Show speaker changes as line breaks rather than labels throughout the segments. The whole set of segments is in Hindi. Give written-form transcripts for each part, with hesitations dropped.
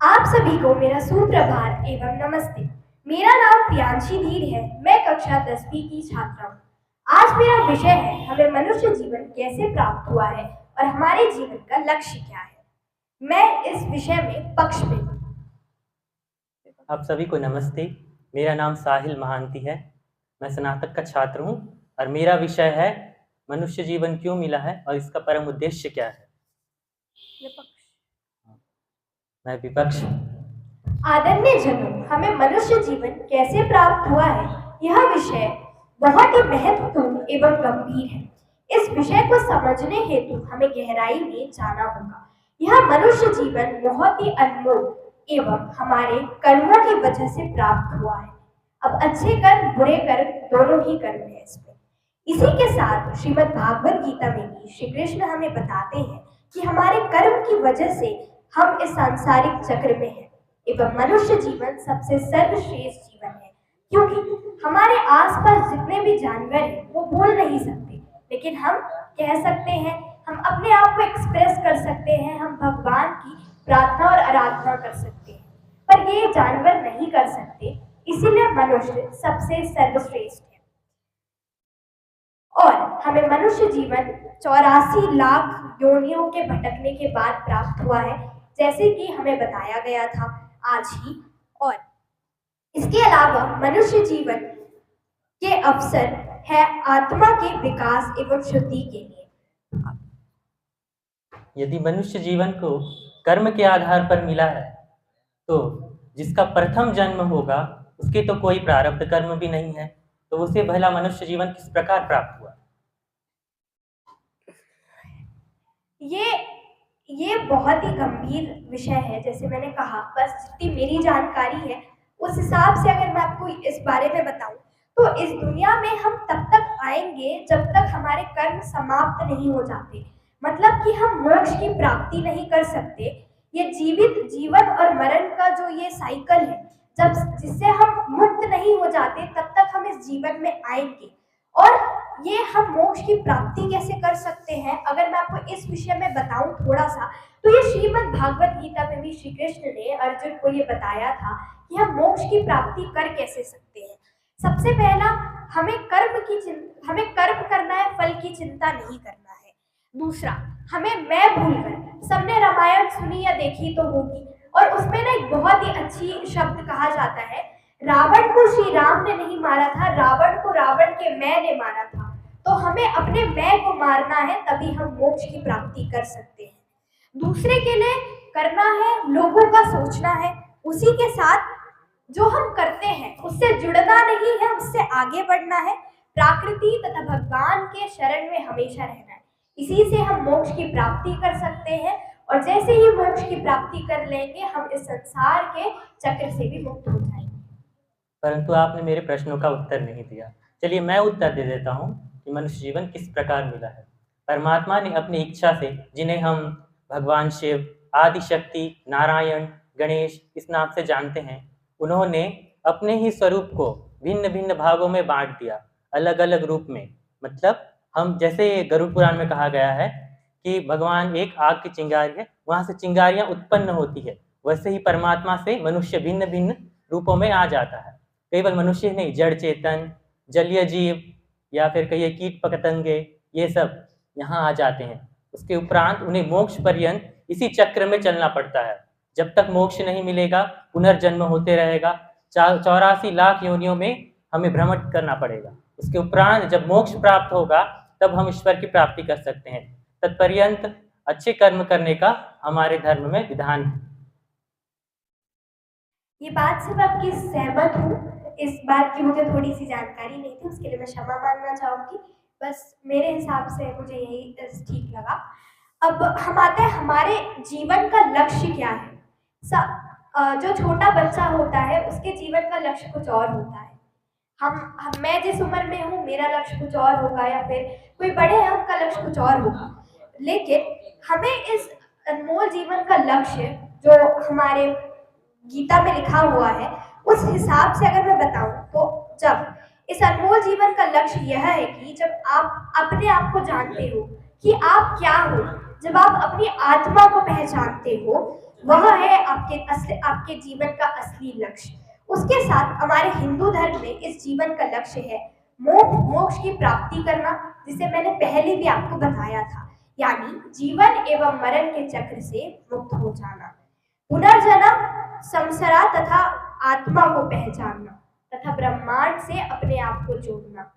आप सभी को मेरा सुप्रभात एवं नमस्ते। मेरा नाम प्रियांशी धीर है। मैं कक्षा 10वीं की छात्रा हूँ। आज मेरा विषय है हमें मनुष्य जीवन कैसे प्राप्त हुआ है और हमारे जीवन का लक्ष्य क्या है। मैं इस विषय में पक्ष में हूँ।
आप सभी को नमस्ते। मेरा नाम साहिल महांती है। मैं स्नातक का छात्र हूँ और मेरा विषय है मनुष्य जीवन क्यों मिला है और इसका परम उद्देश्य क्या है। मैं विपक्ष हूँ।
आदरणीय जनों, हमें मनुष्य जीवन कैसे प्राप्त हुआ है, यह विषय बहुत ही महत्वपूर्ण एवं गंभीर है। इस विषय को समझने हेतु हमें गहराई में जाना होगा। यह मनुष्य जीवन बहुत ही अनमोल एवं हमारे कर्मों की वजह से प्राप्त हुआ है। अब अच्छे कर्म बुरे कर्म दोनों ही कर्म है इसमें। इसी के साथ श्रीमद् भागवत गीता में भी श्री कृष्ण हमें बताते हैं कि हमारे कर्म की वजह से हम इस सांसारिक चक्र में हैं एवं मनुष्य जीवन सबसे सर्वश्रेष्ठ जीवन है, क्योंकि हमारे आसपास जितने भी जानवर हैं वो बोल नहीं सकते, लेकिन हम कह सकते हैं, हम अपने आप को एक्सप्रेस कर सकते हैं, हम भगवान की प्रार्थना और आराधना कर सकते हैं, पर ये जानवर नहीं कर सकते। इसीलिए मनुष्य सबसे सर्वश्रेष्ठ है और हमें मनुष्य जीवन 84 लाख योनियों के भटकने के बाद प्राप्त हुआ है, जैसे कि हमें बताया गया था आज ही। और इसके अलावा मनुष्य जीवन के अवसर है आत्मा के विकास एवं शुद्धि के लिए।
यदि मनुष्य जीवन को कर्म के आधार पर मिला है तो जिसका प्रथम जन्म होगा उसके तो कोई प्रारब्ध कर्म भी नहीं है, तो उसे भला मनुष्य जीवन किस प्रकार प्राप्त हुआ।
ये बहुत ही गंभीर विषय है। जैसे मैंने कहा, बस जितनी मेरी जानकारी है उस हिसाब से अगर मैं आपको इस बारे में बताऊं तो इस दुनिया में हम तब तक आएंगे जब तक हमारे कर्म समाप्त नहीं हो जाते, मतलब कि हम मोक्ष की प्राप्ति नहीं कर सकते। ये जीवित जीवन और मरण का जो ये साइकिल है, जब जिससे हम मुक्त नहीं हो जाते तब तक हम इस जीवन में आएंगे। और ये हम मोक्ष की प्राप्ति कैसे कर सकते हैं, अगर मैं आपको इस विषय में बताऊं थोड़ा सा, तो ये श्रीमद् भागवत गीता में भी श्री कृष्ण ने अर्जुन को ये बताया था कि हम मोक्ष की प्राप्ति कर कैसे सकते हैं। सबसे पहला, हमें हमें कर्म करना है, फल की चिंता नहीं करना है। दूसरा, हमें मैं भूलकर, सबने रामायण सुनी या देखी तो होगी, और उसमें ना एक बहुत ही अच्छी शब्द कहा जाता है, रावण को श्री राम ने नहीं मारा था, रावण को रावण के मैं ने मारा था। तो हमें अपने मैं को मारना है, तभी हम मोक्ष की प्राप्ति कर सकते हैं। दूसरे के लिए करना है, लोगों का सोचना है, उसी के साथ जो हम करते हैं उससे जुड़ना नहीं है, उससे आगे बढ़ना है, प्रकृति तथा भगवान के शरण में हमेशा रहना है। इसी से हम मोक्ष की प्राप्ति कर सकते हैं, और जैसे ही मोक्ष की प्राप्ति कर लेंगे हम इस संसार के चक्र से भी मुक्त हो जाएंगे।
परंतु आपने मेरे प्रश्नों का उत्तर नहीं दिया। चलिए मैं उत्तर दे देता हूँ कि मनुष्य जीवन किस प्रकार मिला है। परमात्मा ने अपनी इच्छा से, जिन्हें हम भगवान शिव, आदिशक्ति, नारायण, गणेश इस नाम से जानते हैं, उन्होंने अपने ही स्वरूप को भिन्न भिन्न भागों में बांट दिया, अलग अलग रूप में। मतलब हम, जैसे गरुड़ पुराण में कहा गया है कि भगवान एक आग की चिंगारी है, वहाँ से चिंगारियाँ उत्पन्न होती है, वैसे ही परमात्मा से मनुष्य भिन्न भिन्न रूपों में आ जाता है। केवल मनुष्य नहीं, जड़ चेतन, जलीय जीव या फिर कहिए कीट पतंगे, ये सब यहाँ आ जाते हैं। उसके उपरांत उन्हें मोक्ष पर्यंत इसी चक्र में चलना पड़ता है। जब तक मोक्ष नहीं मिलेगा पुनर्जन्म होते रहेगा, 84 लाख योनियों में हमें भ्रमण करना पड़ेगा। उसके उपरांत जब मोक्ष प्राप्त होगा तब हम ईश्वर की प्राप्ति कर सकते हैं। तत्पर्यंत अच्छे कर्म करने का हमारे धर्म में विधान है।
ये बात से मैं आपकी सहमत हूँ। इस बात की मुझे थोड़ी सी जानकारी नहीं थी, उसके लिए मैं क्षमा मांगना चाहूँगी। बस मेरे हिसाब से मुझे यही ठीक लगा। अब हम आते हैं, हमारे जीवन का लक्ष्य क्या है। जो छोटा बच्चा होता है उसके जीवन का लक्ष्य कुछ और होता है। मैं जिस उम्र में हूँ मेरा लक्ष्य कुछ और होगा, या फिर कोई बड़े है उनका लक्ष्य कुछ और होगा। लेकिन हमें इस अनमोल जीवन का लक्ष्य जो हमारे गीता में लिखा हुआ है, उस हिसाब से अगर मैं बताऊं तो जब इस अनमोल जीवन का लक्ष्य यह है कि जब आप अपने आप को जानते हो कि आप क्या हो, जब आप अपनी आत्मा को पहचानते हो, वह है आपके जीवन का असली लक्ष्य। उसके साथ हमारे हिंदू धर्म में इस जीवन का लक्ष्य है मोक्ष की प्राप्ति करना, जिसे मैंने पहले भी आपको बताया था, यानी जीवन एवं मरण के चक्र से मुक्त हो जाना, पुनर्जन्म, संसार तथा आत्मा को पहचानना तथा ब्रह्मांड से अपने आप को जोड़ना।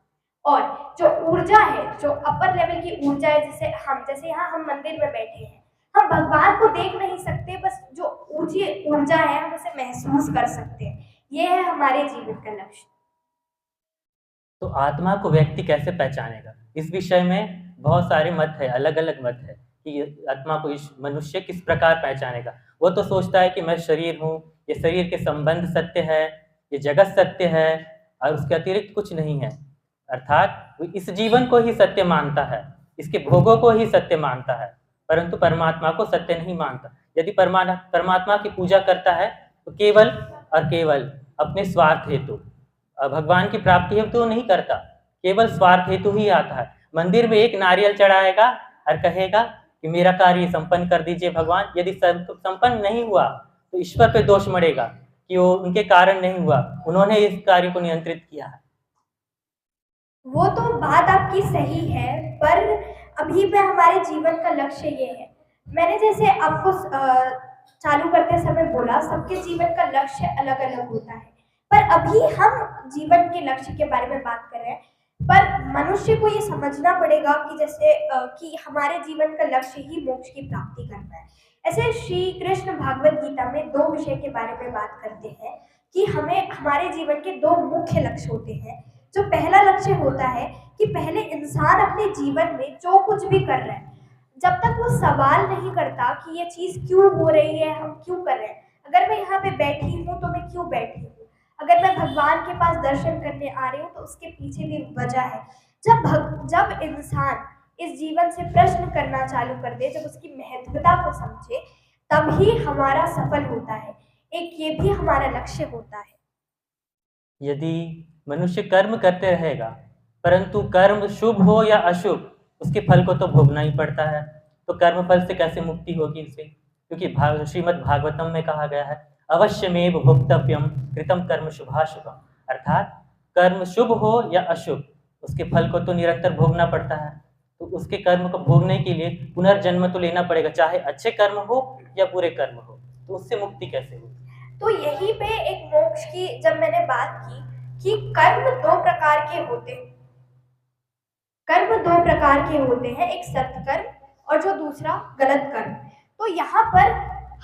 और जो ऊर्जा है, जो अपर लेवल की ऊर्जा है, जैसे यहाँ हम मंदिर में बैठे हैं, हम भगवान को देख नहीं सकते, बस जो ऊंची ऊर्जा है हम उसे महसूस कर सकते हैं। ये है हमारे जीवन का लक्ष्य।
तो आत्मा को व्यक्ति कैसे पहचानेगा, इस विषय में बहुत सारे मत है, अलग अलग मत है कि आत्मा को इस मनुष्य किस प्रकार पहचानेगा। वो तो सोचता है कि मैं शरीर हूँ, ये शरीर के संबंध सत्य है, ये जगत सत्य है और उसके अतिरिक्त कुछ नहीं है। अर्थात वो इस जीवन को ही सत्य मानता है, इसके भोगों को ही सत्य मानता है, परंतु परमात्मा को सत्य नहीं मानता। यदि परमात्मा की पूजा करता है तो केवल और केवल अपने स्वार्थ हेतु, भगवान की प्राप्ति हेतु तो नहीं करता, केवल स्वार्थ हेतु ही आता है। मंदिर में एक नारियल चढ़ाएगा और कहेगा कि मेरा कार्य संपन्न कर दीजिए भगवान। यदि संपन्न नहीं हुआ तो ईश्वर पे दोष मरेगा कि वो उनके कारण नहीं हुआ, उन्होंने इस कार्य को नियंत्रित किया है।
वो तो बात आपकी सही है, पर अभी में हमारे जीवन का लक्ष्य ये है। मैंने जैसे आपको चालू करते समय बोला, सबके जीवन का लक्ष्य अलग अलग होता है, पर अभी हम जीवन के लक्ष्य के बारे में बात कर रहे हैं। पर मनुष्य को ये समझना पड़ेगा कि जैसे कि हमारे जीवन का लक्ष्य ही मोक्ष की प्राप्ति करना है। ऐसे श्री कृष्ण भागवत गीता में दो विषय के बारे में बात करते हैं कि हमें हमारे जीवन के दो मुख्य लक्ष्य होते हैं। जो पहला लक्ष्य होता है कि पहले इंसान अपने जीवन में जो कुछ भी कर रहा है, जब तक वो सवाल नहीं करता कि ये चीज़ क्यों हो रही है, हम क्यों कर रहे हैं। अगर मैं यहाँ पे बैठी हूँ तो मैं क्यों बैठी हूँ, अगर मैं भगवान के पास दर्शन करने आ रही हूँ तो उसके पीछे भी वजह है। जब इंसान इस जीवन से प्रश्न करना चालू कर दे, जब उसकी महत्वता को समझे, तभी हमारा सफल होता है। एक ये भी हमारा लक्ष्य होता है।
यदि मनुष्य कर्म करते रहेगा, परंतु कर्म शुभ हो या अशुभ, उसके फल को तो भोगना ही पड़ता है, तो कर्म फल से कैसे मुक्ति होगी उसे? क्योंकि श्रीमद् भागवतम में कहा गया है, अवश्यमेव भोक्तव्यम कृतम कर्म शुभाशुभम। अर्थात कर्म शुभ हो या अशुभ, उसके फल को तो निरंतर भोगना पड़ता है। तो उसके कर्म को भोगने के लिए पुनर्जन्म तो लेना पड़ेगा, चाहे अच्छे कर्म हो या बुरे कर्म हो। तो उससे मुक्ति कैसे होगी?
तो यहीं पे एक मोक्ष की जब मैंने बात की कि कर्म दो प्रकार के होते हैं, एक सत्कर्म और जो दूसरा गलत कर्म। तो यहाँ पर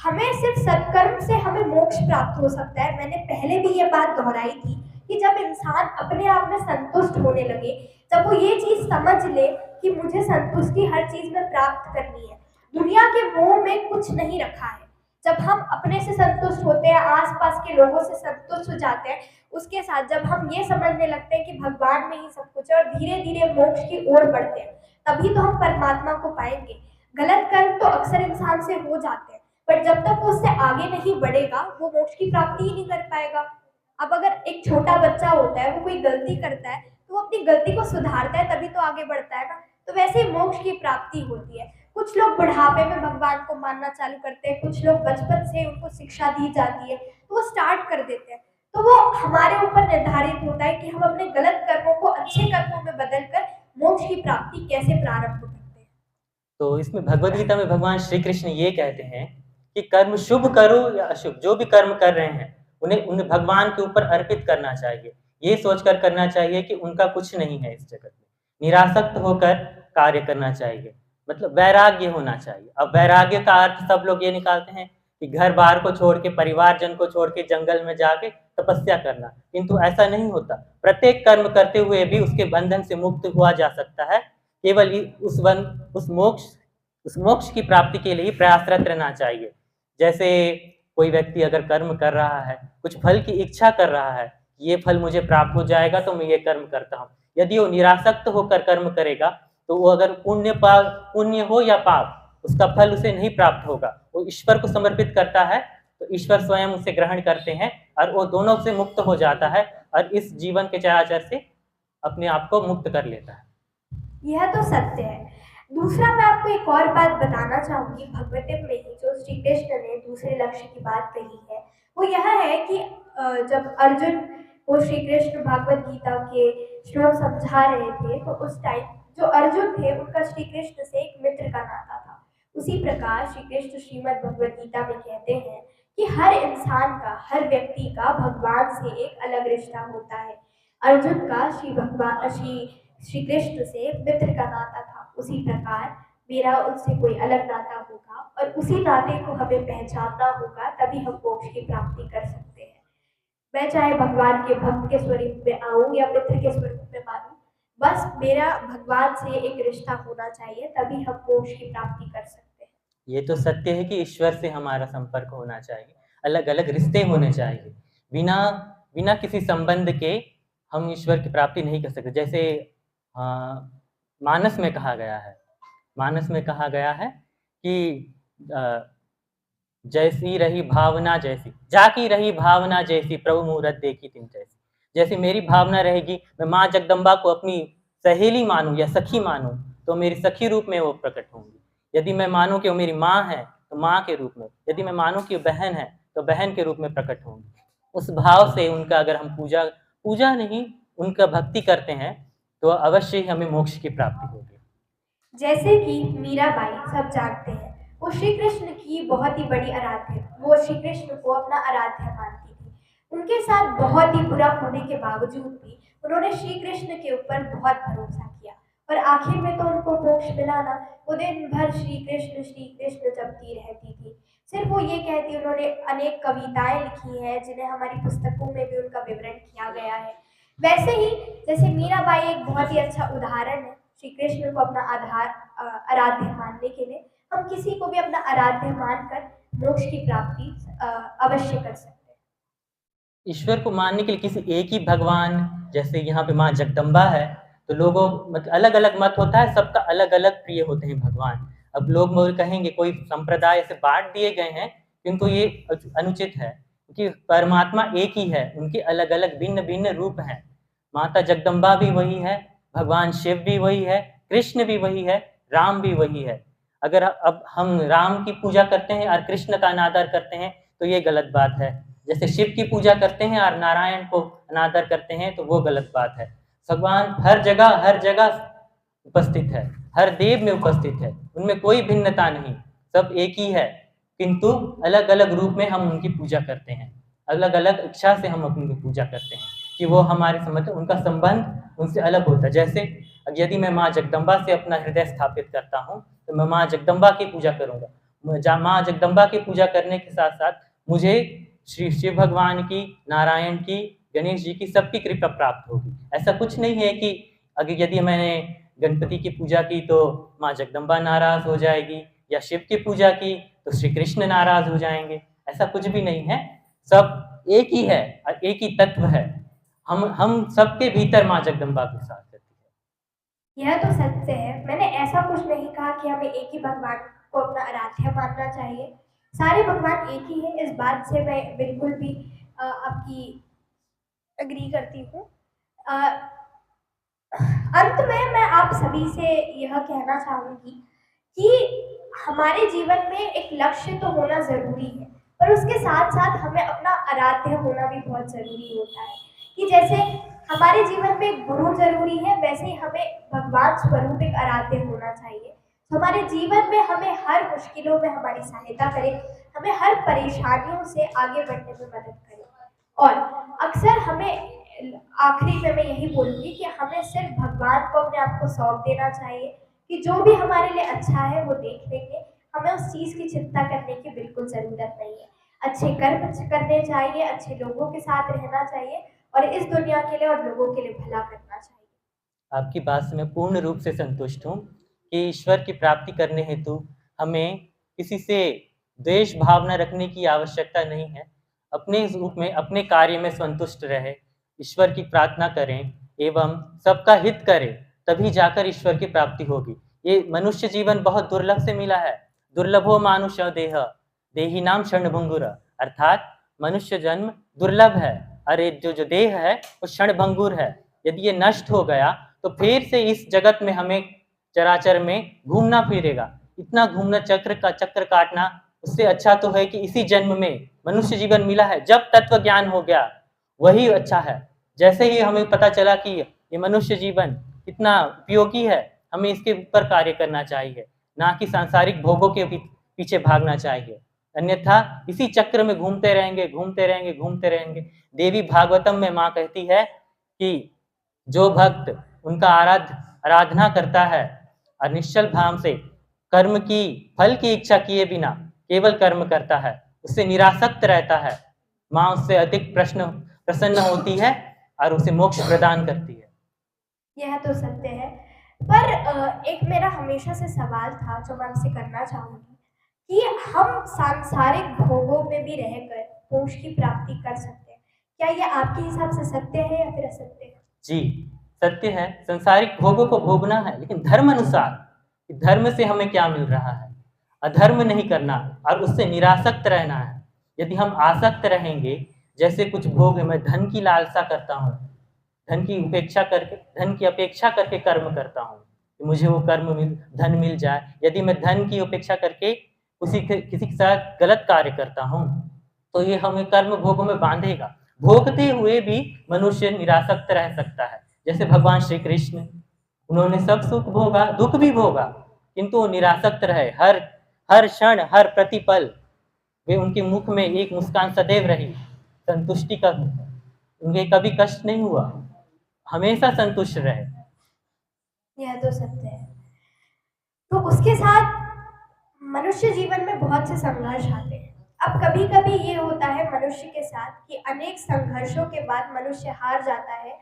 हमें सिर्फ सत्कर्म से हमें मोक्ष प्राप्त हो सकता है। मैंने पहले भी ये बात दोहराई थी कि जब इंसान अपने आप में संतुष्ट होने लगे, जब वो ये चीज समझ ले कि मुझे संतुष्टि हर चीज में प्राप्त करनी है, दुनिया के मोह में कुछ नहीं रखा है, जब हम अपने से संतुष्ट होते हैं, आसपास के लोगों से संतुष्ट हो जाते हैं, उसके साथ जब हम ये समझने लगते हैं कि भगवान में ही सब कुछ है और धीरे धीरे मोक्ष की ओर बढ़ते हैं, तभी तो हम परमात्मा को पाएंगे। गलत कर्म तो अक्सर इंसान से हो जाते हैं, पर जब तक वो उससे आगे नहीं बढ़ेगा वो मोक्ष की प्राप्ति ही नहीं कर पाएगा। अब अगर एक छोटा बच्चा होता है, वो कोई गलती करता है तो वो अपनी गलती को सुधारता है, तभी तो आगे बढ़ता है ना। तो वैसे ही मोक्ष की प्राप्ति होती है। कुछ लोग बुढ़ापे में भगवान को मानना चालू करते हैं, कुछ लोग बचपन से उनको शिक्षा दी जाती है तो वो स्टार्ट कर देते हैं। तो वो हमारे ऊपर निर्धारित होता है कि हम अपने गलत कर्मों को अच्छे कर्मों में बदलकर मोक्ष की प्राप्ति कैसे प्रारंभ करते हैं।
तो इसमें भगवद गीता में भगवान श्री कृष्ण ये कहते हैं कि कर्म शुभ करो या अशुभ, जो भी कर्म कर रहे हैं उन्हें भगवान के ऊपर अर्पित करना चाहिए। ये सोचकर करना चाहिए कि उनका कुछ नहीं है इस जगत में, निरासक्त होकर कार्य करना चाहिए, मतलब वैराग्य होना चाहिए। अब वैराग्य का अर्थ सब लोग ये निकालते हैं कि घर बार को छोड़ के, परिवारजन को छोड़ के जंगल में जाके तपस्या करना, किंतु ऐसा नहीं होता। प्रत्येक कर्म करते हुए भी उसके बंधन से मुक्त हुआ जा सकता है। केवल उस मोक्ष की प्राप्ति के लिए प्रयासरत रहना चाहिए। जैसे कोई व्यक्ति अगर कर्म कर रहा है, कुछ फल की इच्छा कर रहा है, ये फल मुझे प्राप्त हो जाएगा तो मैं ये कर्म करता हूँ, यदि वो निरासक्त होकर कर्म करेगा तो वो अगर पुण्य हो या पाप, उसका फल उसे नहीं प्राप्त होगा। वो ईश्वर को समर्पित करता है तो ईश्वर स्वयं उसे ग्रहण करते हैं और वो दोनों से मुक्त हो जाता है और इस जीवन के चराचर से अपने आप को मुक्त कर लेता है।
यह तो सत्य है। दूसरा मैं आपको एक और बात बताना चाहूँगी भगवद्गीता में ही जो श्री कृष्ण ने दूसरे लक्ष्य की बात कही है, वो यह है कि जब अर्जुन को श्री कृष्ण भागवत गीता के श्लोक समझा रहे थे, तो उस टाइम जो अर्जुन थे उनका श्री कृष्ण से एक मित्र का नाता था। उसी प्रकार श्री कृष्ण श्रीमद् भगवद गीता में कहते हैं कि हर इंसान का, हर व्यक्ति का भगवान से एक अलग रिश्ता होता है। अर्जुन का श्री कृष्ण से मित्र का नाता था। उसी प्रकार मेरा उनसे कोई अलग नाता होगा और उसी नाते को हमें पहचानना होगा, तभी हम मोक्ष की प्राप्ति कर सकते हैं। मैं चाहे भगवान के भक्त के स्वरूप में आऊं या मित्र के स्वरूप में मानूं, बस मेरा भगवान से एक रिश्ता होना चाहिए, तभी हम मोक्ष की प्राप्ति कर सकते हैं।
ये तो सत्य है कि ईश्वर से हमारा संपर्क होना चाहिए, अलग-अलग रिश्ते होने चाहिए। बिना बिना किसी संबंध के हम ईश्वर की प्राप्ति नहीं कर सकते। जैसे अ, मानस में कहा गया है, मानस में कहा गया है कि अ, जैसी रही भावना जैसी, जाकी रही भावना जैसी प्रभु मूरत देखी तिन तैसी। जैसे मेरी भावना रहेगी, मैं माँ जगदम्बा को अपनी सहेली मानूँ या सखी मानूँ, तो मेरी सखी रूप में वो प्रकट होंगी। यदि मैं मानूँ कि वो मेरी माँ है, तो माँ के रूप में, यदि मैं मानूँ कि वो बहन है, तो बहन के रूप में प्रकट होंगी। उस भाव से उनका अगर हम पूजा पूजा नहीं, उनका भक्ति करते हैं, तो अवश्य ही हमें मोक्ष की प्राप्ति होगी।
जैसे कि मीराबाई सब जानते हैं, वो श्री कृष्ण की बहुत ही बड़ी आराध्य, वो श्री कृष्ण को अपना आराध्य मानती थी। उनके साथ बहुत ही बुरा होने के बावजूद भी उन्होंने श्री कृष्ण के ऊपर बहुत भरोसा किया और आखिर में तो उनको मोक्ष मिला ना। वो दिन भर श्री कृष्ण जपती रहती थी। सिर्फ वो ये कहती, उन्होंने अनेक कविताएं लिखी हैं जिन्हें हमारी पुस्तकों में भी उनका विवरण किया गया है। वैसे ही जैसे मीराबाई एक बहुत ही अच्छा उदाहरण है श्री कृष्ण को अपना आराध्य मानने के लिए। हम किसी को भी अपना आराध्य मानकर मोक्ष की प्राप्ति अवश्य कर सकते हैं।
ईश्वर को मानने के लिए किसी एक ही भगवान, जैसे यहाँ पे माँ जगदम्बा है, तो लोगों मतलब अलग-अलग मत होता है, सबका अलग-अलग प्रिय होते हैं भगवान। अब लोग मोल कहेंगे कोई संप्रदाय ऐसे बाँट दिए गए हैं, किंतु ये अनुचित है, क्योंकि परमात्मा एक ही है, उनके अलग-अलग भिन्न-भिन्न रूप हैं। माता जगदम्बा भी वही है, भगवान शिव भी वही है, कृष्ण भी वही है, राम भी वही है। अगर अब हम राम की पूजा करते हैं और कृष्ण का अनादर करते हैं, तो ये गलत बात है। जैसे शिव की पूजा करते हैं और नारायण को अनादर करते हैं, तो वो गलत बात है। भगवान हर जगह उपस्थित है, हर देव में उपस्थित है, उनमें कोई भिन्नता नहीं, सब एक ही है, किंतु अलग-अलग रूप में हम उनकी पूजा करते हैं, अलग-अलग इच्छा से हम उनकी पूजा करते हैं कि वो हमारे मतलब उनका संबंध उनसे अलग होता है। जैसे यदि मैं माँ जगदम्बा से अपना हृदय स्थापित करता हूँ, तो मैं माँ जगदम्बा की पूजा करूँगा। माँ जगदम्बा की पूजा करने के साथ-साथ मुझे श्री शिव भगवान की, नारायण की, गणेश जी की सबकी कृपा प्राप्त होगी। ऐसा कुछ नहीं है कि अगर यदि मैंने गणपति की पूजा की तो माँ जगदम्बा नाराज़ हो जाएगी, या शिव की पूजा की तो श्री कृष्ण नाराज़ हो जाएँगे, ऐसा कुछ भी नहीं है। सब एक ही है और एक ही तत्व है। हम सबके भीतर माँ जगदम्बा विराज करती है।
यह तो सत्य है। मैंने ऐसा कुछ नहीं कहा कि हमें एक ही भगवान को अपना आराध्य मानना चाहिए। सारे भगवान एक ही हैं, इस बात से मैं बिल्कुल भी आपकी एग्री करती हूँ। अंत में मैं आप सभी से यह कहना चाहूँगी कि हमारे जीवन में एक लक्ष्य तो होना ज़रूरी है, पर उसके साथ-साथ हमें अपना आराध्य होना भी बहुत ज़रूरी होता है। कि जैसे हमारे जीवन में गुरु ज़रूरी है, वैसे ही हमें भगवान स्वरूप एक आराध्य होना चाहिए। हमारे जीवन में हमें हर मुश्किलों में हमारी सहायता करे, हमें हर परेशानियों से आगे बढ़ने में मदद करे। और अक्सर हमें आखिरी में मैं यही बोलूँगी कि हमें सिर्फ भगवान को अपने आप को सौंप देना चाहिए कि जो भी हमारे लिए अच्छा है वो देख लेंगे। हमें उस चीज़ की चिंता करने की बिल्कुल ज़रूरत नहीं है। अच्छे कर्म करने चाहिए, अच्छे लोगों के साथ रहना चाहिए और इस दुनिया के लिए और लोगों के लिए भला करना चाहिए।
आपकी बात से मैं पूर्ण रूप से संतुष्ट हूँ कि ईश्वर की प्राप्ति करने हेतु हमें किसी से द्वेष भावना रखने की आवश्यकता नहीं है। अपने रूप में, अपने कार्य में संतुष्ट रहे, ईश्वर की प्रार्थना करें एवं सबका हित करें, तभी जाकर ईश्वर की प्राप्ति होगी। ये मनुष्य जीवन बहुत दुर्लभ से मिला है। दुर्लभो मानुष देह, देहिनाम क्षणभंगुर, अर्थात मनुष्य जन्म दुर्लभ है। अरे जो देह है वो क्षणभंगुर है। यदि ये नष्ट हो गया तो फिर से इस जगत में हमें चराचर में घूमना फिरेगा। इतना घूमना, चक्कर काटना, उससे अच्छा तो है कि इसी जन्म में मनुष्य जीवन मिला है, जब तत्व ज्ञान हो गया वही अच्छा है। जैसे ही हमें पता चला कि ये मनुष्य जीवन कितना उपयोगी है, हमें इसके ऊपर कार्य करना चाहिए, ना कि सांसारिक भोगों के पीछे भागना चाहिए। अन्यथा इसी चक्र में घूमते रहेंगे। देवी भागवतम में माँ कहती है कि जो भक्त उनका आराधना करता है और निश्चल भाव से कर्म की फल की इच्छा किए बिना केवल कर्म करता है, उससे निरासक्त रहता है, माँ उससे अधिक प्रसन्न होती है और उसे मोक्ष प्रदान करती है।
यह तो सत्य है, पर एक मेरा हमेशा से सवाल था जो मैं आपसे करना चाहूंगी कि हम सांसारिक भोगों में भी रहकर मोक्ष की प्राप्ति कर सकते हैं, क्या ये आपके हिसाब से सत्य है या फिर असत्य है?
जी, सत्य है। संसारिक भोगों को भोगना है, लेकिन धर्म अनुसार। धर्म से हमें क्या मिल रहा है? अधर्म नहीं करना और उससे निरासक्त रहना है। यदि हम आसक्त रहेंगे, जैसे कुछ भोग है, मैं धन की लालसा करता हूँ, धन की अपेक्षा करके कर्म करता हूँ कि मुझे वो धन मिल जाए। यदि मैं धन की अपेक्षा करके किसी के साथ गलत कार्य करता हूँ, तो ये हमें कर्म भोगों में बांधेगा। भोगते हुए भी मनुष्य निरासक्त रह सकता है। जैसे भगवान श्री कृष्ण, उन्होंने सब सुख भोगा, दुख भी भोगा, किंतु वो निरासक्त रहे। हर क्षण, हर प्रतिपल वे उनके मुख में एक मुस्कान सदैव रही, संतुष्टि का। उनके कभी कष्ट नहीं हुआ, हमेशा संतुष्ट रहे।
यह तो सत्य है। तो उसके साथ मनुष्य जीवन में बहुत से संघर्ष आते हैं। अब कभी कभी ये होता है मनुष्य के साथ कि अनेक संघर्षों के बाद मनुष्य हार जाता है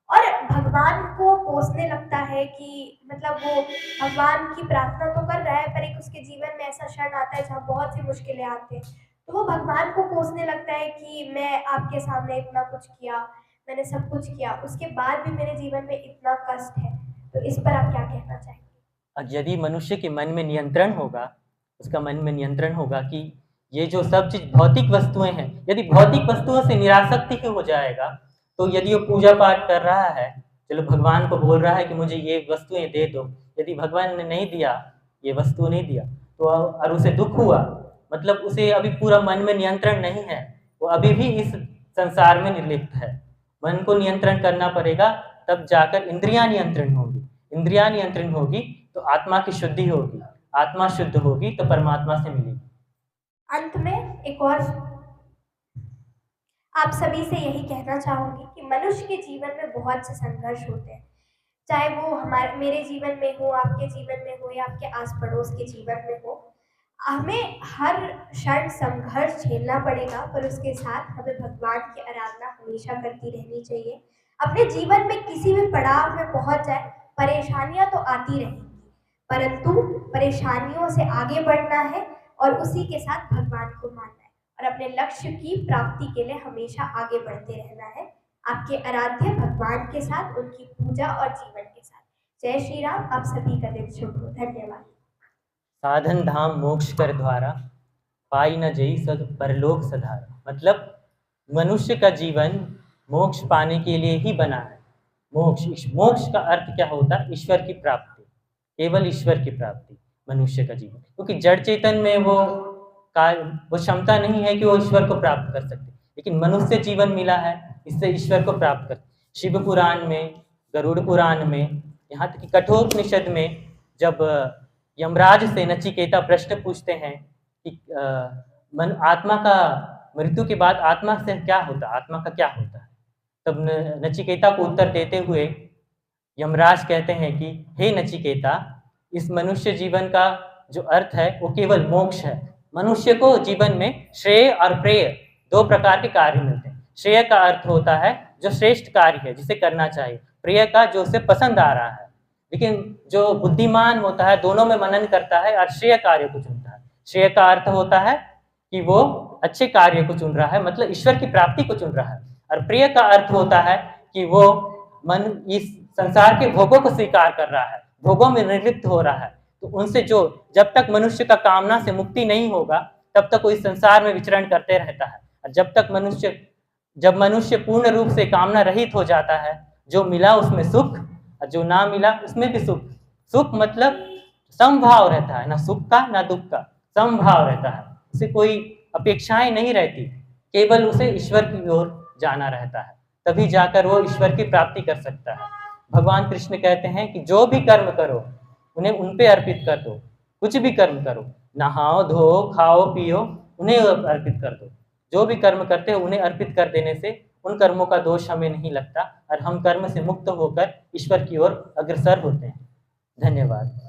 और भगवान को कोसने लगता है कि मतलब वो भगवान की प्रार्थना तो कर रहा है, पर एक उसके जीवन में ऐसा क्षण आता है जहाँ बहुत सी मुश्किलें आती हैं, तो वो भगवान को कोसने लगता है कि मैं आपके सामने इतना कुछ किया, मैंने सब कुछ किया, उसके बाद भी मेरे जीवन में इतना कष्ट है। तो इस पर आप क्या कहना चाहेंगे?
यदि मनुष्य के मन में नियंत्रण होगा, उसका मन में नियंत्रण होगा कि ये जो सब चीज भौतिक वस्तुएं हैं, यदि भौतिक वस्तुओं से निरासक्ति ही हो जाएगा, तो यदि वो पूजा पाठ कर रहा है, चलो भगवान को बोल रहा है कि मुझे ये वस्तुएं दे दो, यदि भगवान ने नहीं दिया, ये वस्तु नहीं दिया, तो और उसे दुख हुआ, मतलब उसे अभी पूरा मन में नियंत्रण नहीं है, वो अभी भी इस संसार में निर्लिप्त है। मन को नियंत्रण करना पड़ेगा, तब जाकर इंद्रियां नियंत्रण होगी। इंद्रियां नियंत्रण होगी तो आत्मा की शुद्धि होगी, आत्मा शुद्ध होगी तो परमात्मा से मिलेगी।
अंत में एक और आप सभी से यही कहना चाहूंगी कि मनुष्य के जीवन में बहुत से संघर्ष होते हैं, चाहे वो मेरे जीवन में हो, आपके जीवन में हो, या आपके आस पड़ोस के जीवन में हो। हमें हर क्षण संघर्ष झेलना पड़ेगा, पर उसके साथ हमें भगवान की आराधना हमेशा करती रहनी चाहिए। अपने जीवन में किसी भी पड़ाव में पहुंच जाए, परेशानियां तो आती रहेंगी, परंतु परेशानियों से आगे बढ़ना है और उसी के साथ भगवान को मानना है और अपने लक्ष्य की प्राप्ति के लिए हमेशा आगे बढ़ते रहना है, आपके आराध्य भगवान के साथ, उनकी पूजा और जीवन के साथ। जय श्री राम। आप सभी का दिन शुभ हो। धन्यवाद।
साधन धाम मोक्ष कर द्वारा, पाई न जई सद परलोक सधारा। मतलब मनुष्य का जीवन मोक्ष पाने के लिए ही बना है। मोक्ष का अर्थ क्या होता है? ईश्वर की प्राप्ति, केवल ईश्वर की प्राप्ति मनुष्य का जीवन, क्योंकि जड़ चेतन में वो क्षमता नहीं है कि वो ईश्वर को प्राप्त कर सके, लेकिन मनुष्य जीवन मिला है, इससे ईश्वर को प्राप्त कर। शिव पुराण में, गरुड़ पुराण में, यहाँ तक कि कठोपनिषद में जब यमराज से नचिकेता प्रश्न पूछते हैं कि आत्मा का मृत्यु के बाद आत्मा से क्या होता, आत्मा का क्या होता है, तब नचिकेता को उत्तर देते हुए यमराज कहते हैं कि हे नचिकेता, इस मनुष्य जीवन का जो अर्थ है वो केवल मोक्ष है। मनुष्य को जीवन में श्रेय और प्रेय दो प्रकार के कार्य मिलते हैं। श्रेय का अर्थ होता है जो श्रेष्ठ कार्य है, जिसे करना चाहिए, प्रिय का जो उसे पसंद आ रहा है। लेकिन जो बुद्धिमान होता है दोनों में मनन करता है और श्रेय कार्य को चुनता है। श्रेय का अर्थ होता है कि वो अच्छे कार्य को चुन रहा है, मतलब ईश्वर की प्राप्ति को चुन रहा है, और प्रिय का अर्थ होता है कि वो मन इस संसार के भोगों को स्वीकार कर रहा है, भोगों में निर्लिप्त हो रहा है। तो उनसे जो जब तक मनुष्य का कामना से मुक्ति नहीं होगा तब तक वो इस संसार में विचरण करते रहता है। और जब मनुष्य पूर्ण रूप से कामना रहित हो जाता है, जो मिला उसमें सुख और जो ना मिला उसमें भी सुख, सुख मतलब समभाव रहता है, ना सुख का ना दुख का, समभाव रहता है, उसे कोई अपेक्षाएं नहीं रहती, केवल उसे ईश्वर की ओर जाना रहता है, तभी जाकर वो ईश्वर की प्राप्ति कर सकता है। भगवान कृष्ण कहते हैं कि जो भी कर्म करो उन्हें उन पे अर्पित कर दो, कुछ भी कर्म करो, नहाओ धो खाओ पियो उन्हें अर्पित कर दो, जो भी कर्म करते हो उन्हें अर्पित कर देने से उन कर्मों का दोष हमें नहीं लगता और हम कर्म से मुक्त होकर ईश्वर की ओर अग्रसर होते हैं। धन्यवाद।